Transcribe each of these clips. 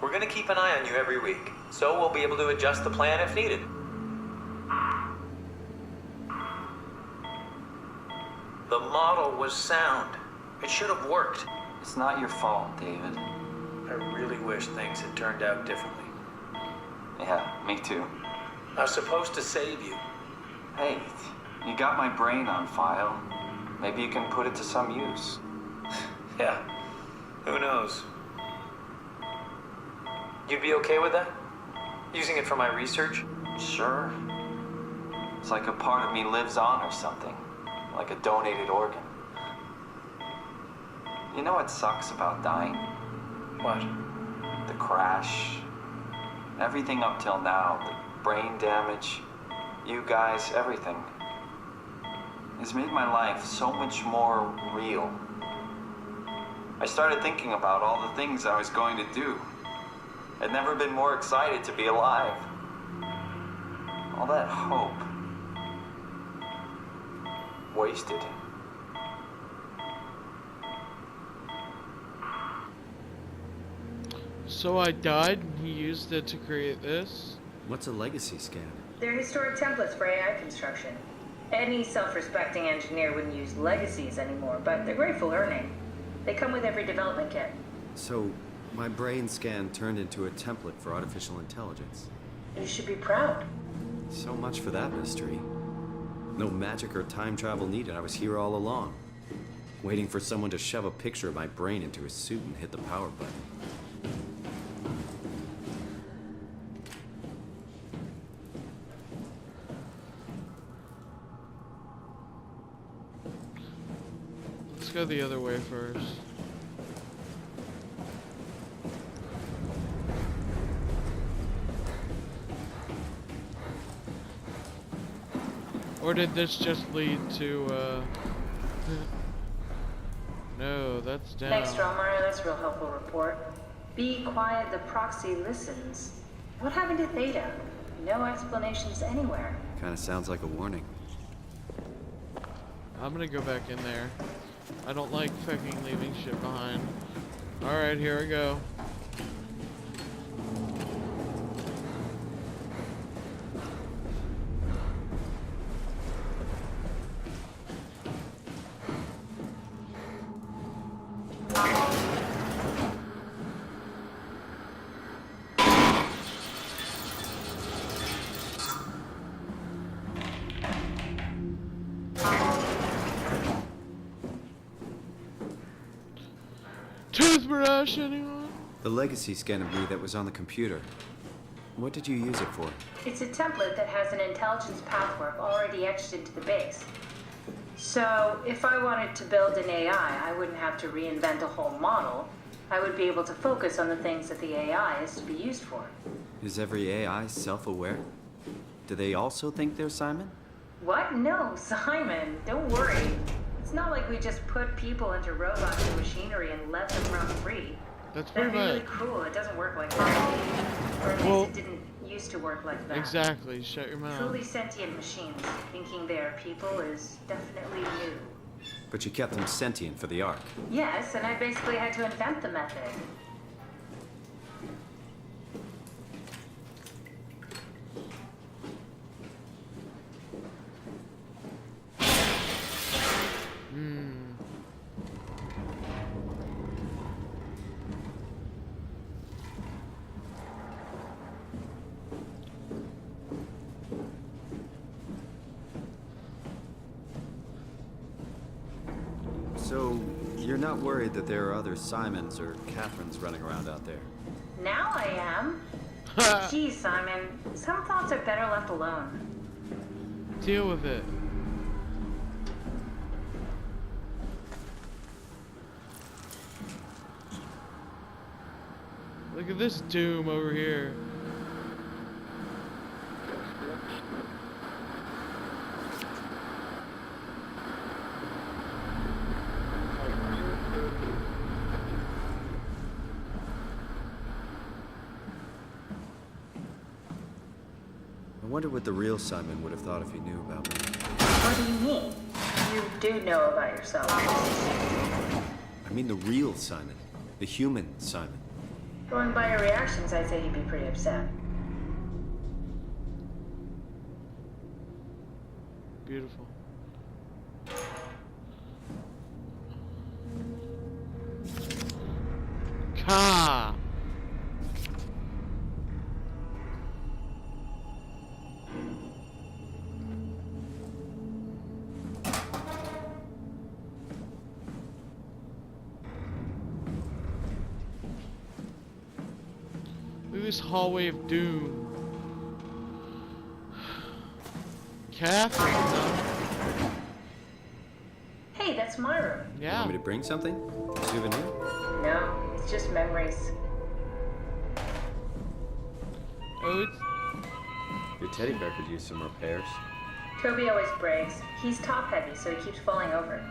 We're gonna keep an eye on you every week, so we'll be able to adjust the plan if needed. The model was sound. It should have worked. It's not your fault, David. I really wish things had turned out differently. Yeah, me too. I was supposed to save you. Hey, you got my brain on file. Maybe you can put it to some use. Yeah, who knows? You'd be okay with that? Using it for my research? Sure. It's like a part of me lives on or something. Like a donated organ. You know what sucks about dying? What? The crash. Everything up till now. The brain damage. You guys, everything. Has made my life so much more real. I started thinking about all the things I was going to do. I'd never been more excited to be alive. All that hope. Wasted. So I died and he used it to create this? What's a legacy scan? They're historic templates for AI construction. Any self-respecting engineer wouldn't use legacies anymore, but they're great for learning. They come with every development kit. So, my brain scan turned into a template for artificial intelligence. You should be proud. So much for that mystery. No magic or time travel needed. I was here all along. Waiting for someone to shove a picture of my brain into a suit and hit the power button. Let's go the other way first. Or did this just lead to, No, that's down. Thanks, Drummer. That's a real helpful report. Be quiet, the proxy listens. What happened to Theta? No explanations anywhere. Kinda sounds like a warning. I'm gonna go back in there. I don't like fucking leaving shit behind. Alright, here we go. Toothbrush, anyone? The legacy scan of me that was on the computer. What did you use it for? It's a template that has an intelligence pathwork already etched into the base. So, if I wanted to build an AI, I wouldn't have to reinvent a whole model. I would be able to focus on the things that the AI is to be used for. Is every AI self-aware? Do they also think they're Simon? What? No, Simon, don't worry. It's not like we just put people into robots and machinery and let them run free. That's That'd pretty be really much. cool. It doesn't work like that. Or at least Well, it didn't used to work like that. Exactly, shut your mouth. Truly sentient machines thinking they're people is definitely new. But you kept them sentient for the Ark. Yes, and I basically had to invent the method. So, you're not worried that there are other Simons or Catherines running around out there? Now I am. Geez, Simon, some thoughts are better left alone. Deal with it. Look at this doom over here. I wonder what the real Simon would have thought if he knew about me. What do you mean? You do know about yourself. I mean the real Simon. The human Simon. Going by your reactions, I'd say he'd be pretty upset. Beautiful. Ka! Look at this hallway of doom. Catherine, huh? Hey, that's my room. Yeah. Want me to bring something? A souvenir? No, it's just memories. Oh, it's... Your teddy bear could use some repairs. Toby always breaks. He's top heavy, so he keeps falling over.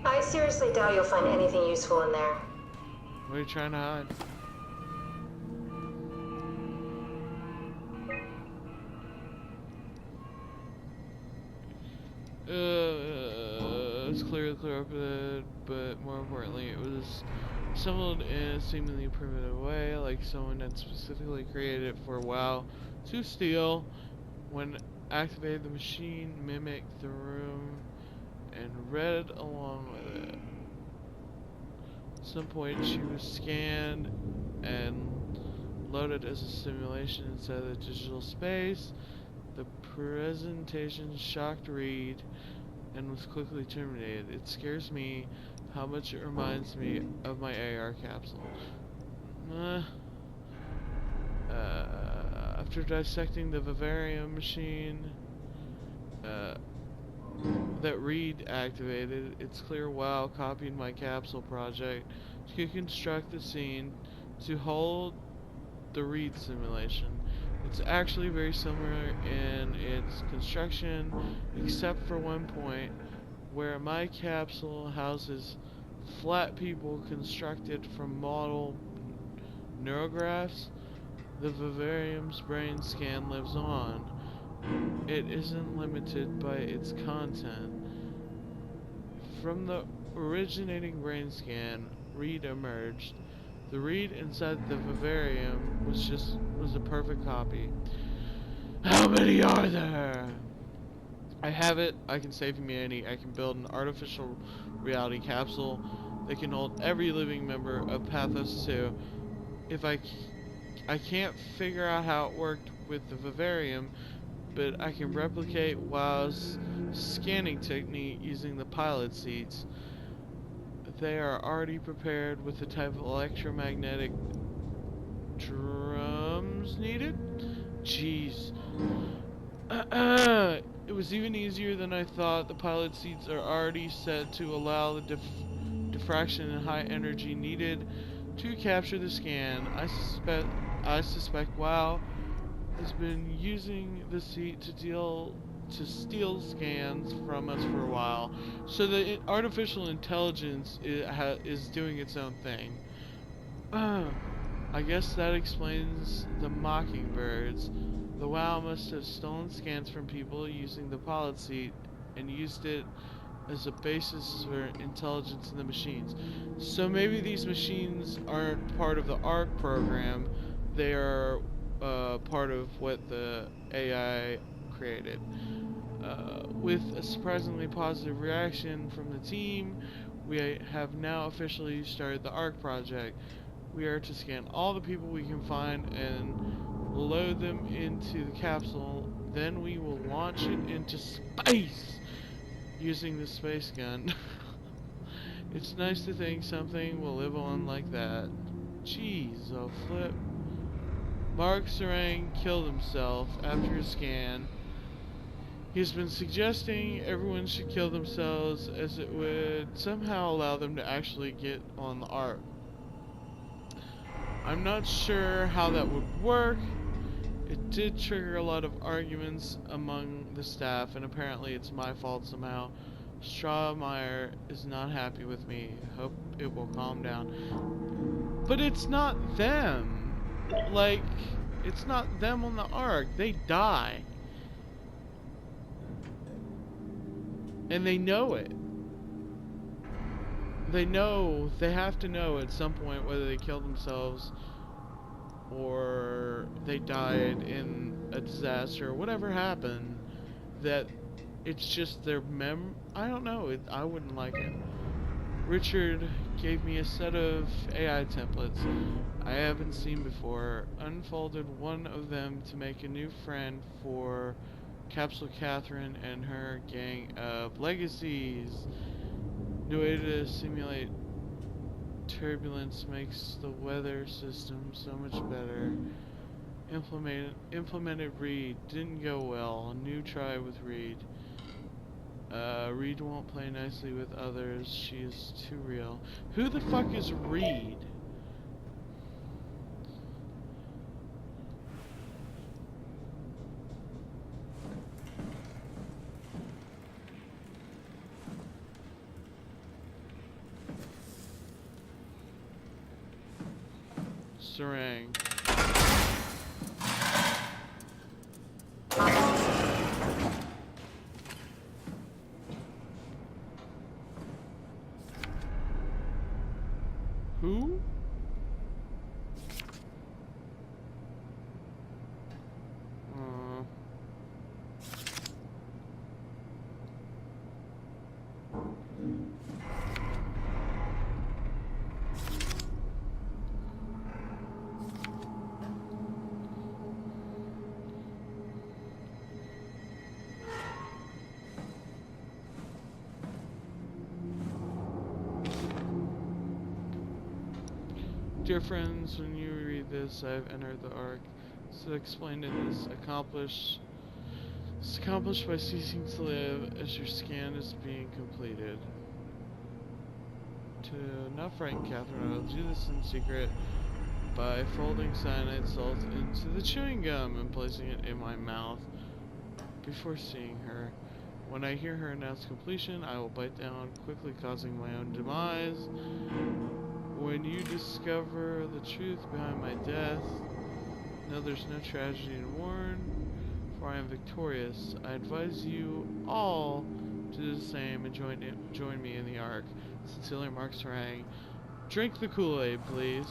I seriously doubt you'll find anything useful in there. What are you trying to hide? It's clear up, but more importantly, it was assembled in a seemingly primitive way, like someone had specifically created it for WoW to steal. When activated, the machine mimicked the room and read along with it. At some point, she was scanned and loaded as a simulation inside the digital space. The presentation shocked Reed and was quickly terminated. It scares me how much it reminds me of my AR capsule. After dissecting the vivarium machine that Reed activated, it's clear WoW copied my capsule project to construct the scene to hold the Reed simulation. It's actually very similar in its construction, except for one point where my capsule houses flat people constructed from model neurographs. The vivarium's brain scan lives on. It isn't limited by its content. From the originating brain scan, Reed emerged. The Reed inside the vivarium was a perfect copy. How many are there? I have it. I can save humanity. I can build an artificial reality capsule that can hold every living member of Pathos 2. If I can't figure out how it worked with the vivarium, but I can replicate WoW's scanning technique using the pilot seats. They are already prepared with the type of electromagnetic drums needed. Jeez. It was even easier than I thought. The pilot seats are already set to allow the diffraction and high energy needed to capture the scan. I suspect WoW has been using the seat to steal scans from us for a while. So the artificial intelligence is doing its own thing. I guess that explains the mockingbirds. The WoW must have stolen scans from people using the pilot seat and used it as a basis for intelligence in the machines. So maybe these machines aren't part of the ARC program. They are part of what the AI created. With a surprisingly positive reaction from the team, we have now officially started the ARC project. We are to scan all the people we can find and load them into the capsule. Then we will launch it into space using the space gun. It's nice to think something will live on like that. Jeez, oh flip. Mark Serang killed himself after a scan. He's been suggesting everyone should kill themselves as it would somehow allow them to actually get on the ARC. I'm not sure how that would work. It did trigger a lot of arguments among the staff, and apparently it's my fault somehow. Strawmeyer is not happy with me. Hope it will calm down. But it's not them. Like, it's not them on the ARC. They die. And they know it. they know, they have to know at some point whether they killed themselves or they died in a disaster or whatever happened, that it's just their I don't know, I wouldn't like it. Richard gave me a set of AI templates I haven't seen before, unfolded one of them to make a new friend for Capsule Catherine and her gang of legacies. New way to simulate turbulence makes the weather system so much better. Implemented Reed. Didn't go well. New try with Reed. Reed won't play nicely with others. She is too real. Who the fuck is Reed? Sarang. Who? Dear friends, when you read this, I've entered the Ark. So explained it is accomplished by ceasing to live as your scan is being completed. To not frighten Catherine, I'll do this in secret by folding cyanide salt into the chewing gum and placing it in my mouth before seeing her. When I hear her announce completion, I will bite down, quickly causing my own demise. When you discover the truth behind my death, know there's no tragedy to warn, for I am victorious. I advise you all to do the same and join me in the Ark. Sincerely, Mark Sarang. Drink the Kool-Aid, please.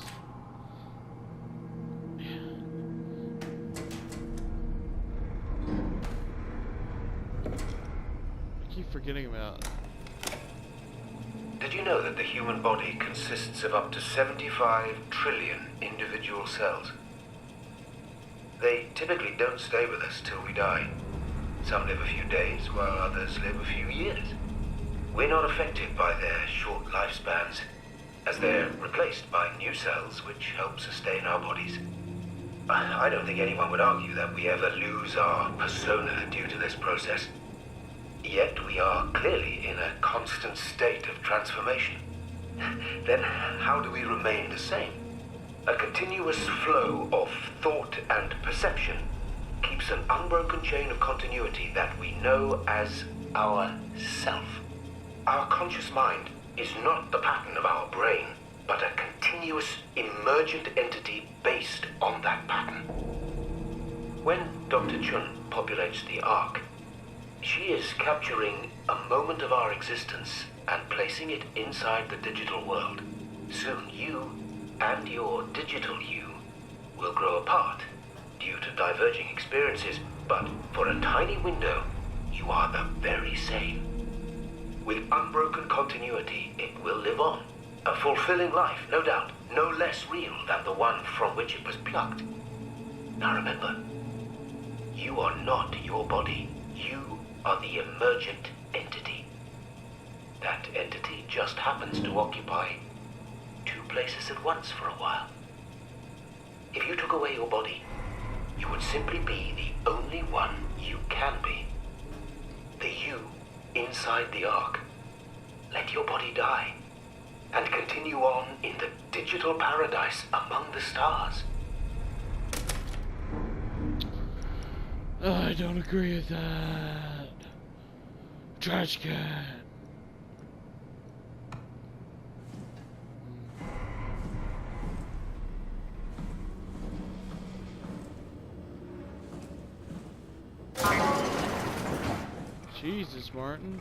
I keep forgetting about it. Did you know that the human body consists of up to 75 trillion individual cells? They typically don't stay with us till we die. Some live a few days, while others live a few years. We're not affected by their short lifespans, as they're replaced by new cells which help sustain our bodies. I don't think anyone would argue that we ever lose our persona due to this process. Yet we are clearly in a constant state of transformation. Then how do we remain the same? A continuous flow of thought and perception keeps an unbroken chain of continuity that we know as our self. Our conscious mind is not the pattern of our brain, but a continuous emergent entity based on that pattern. When Dr. Chun populates the Ark, she is capturing a moment of our existence and placing it inside the digital world. Soon you and your digital you will grow apart due to diverging experiences, but for a tiny window, you are the very same. With unbroken continuity, it will live on. A fulfilling life, no doubt, no less real than the one from which it was plucked. Now remember, you are not your body. You are the emergent entity. That entity just happens to occupy two places at once for a while. If you took away your body, you would simply be the only one you can be. The you inside the Ark. Let your body die and continue on in the digital paradise among the stars. I don't agree with that. Trash can. Jesus, Martin.